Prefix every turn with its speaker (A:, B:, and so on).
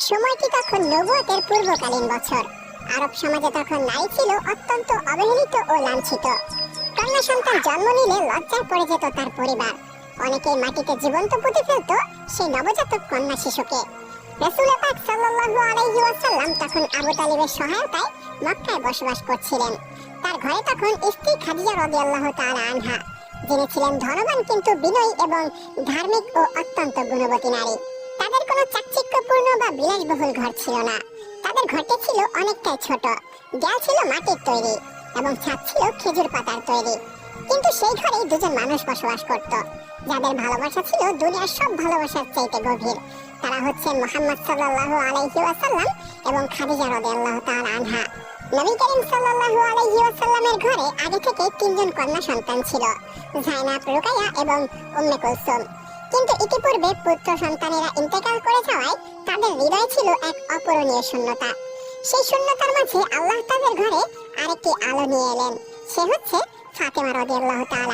A: সময়টি তখন নবুয়তের পূর্বকালীন বছর। আরব সমাজে তখন নারী ছিল অত্যন্ত অবহেলিত ও লাঞ্ছিত। কন্যা সন্তান জন্ম নিলে লজ্জায় পড়ে যেত তার পরিবার। অনেকেই মাটিতে জীবন্ত পুঁতে ফেলত সেই নবজাতক কন্যা শিশুকে। রাসূল পাক সাল্লাল্লাহু আলাইহি ওয়াসাল্লাম তখন আবু তালিবের সহায়তায় মক্কায় বসবাস করছিলেন। তার ঘরে তখন স্ত্রী খাদিজা রাদিয়াল্লাহু তাআলা আনহা, যিনি ছিলেন ধনবান কিন্তু বিনয়ী এবং ধার্মিক ও অত্যন্ত গুণবতী নারী। তাদের কোনো চাকচিক্যপূর্ণ বা বিলাসবহুল ঘর ছিল না। তাদের ঘরটি ছিল অনেকটাই ছোট, দেয়াল ছিল মাটির তৈরি এবং ছাদ ছিল খেজুর পাতার তৈরি। কিন্তু সেই ঘরেই দুজন মানুষ বসবাস করত, যাদের ভালোবাসা ছিল দুনিয়ার সব ভালোবাসার চাইতে গভীর। তারা হচ্ছেন মুহাম্মদ সাল্লাল্লাহু আলাইহি ওয়াসাল্লাম এবং খাদিজা রাদিয়াল্লাহু তাআলা আনহা। নবী করিম সাল্লাল্লাহু আলাইহি ওয়াসাল্লামের ঘরে আগে থেকে তিনজন কন্যা সন্তান ছিল, যায়নাব, রুকাইয়া এবং উম্মে কুলসুম। কিন্তু ইতিপূর্বে পুত্র সন্তানেরা ইন্তেকাল করে যাওয়ায় তাদের হৃদয়ে ছিল এক অপূরণীয় শূন্যতা। সেই শূন্যতার মাঝে আল্লাহ তাদের ঘরে আরেকটি আলো নিয়ে এলেন। সে হচ্ছে ফাতেমা রাদিয়াল্লাহু তাআলা।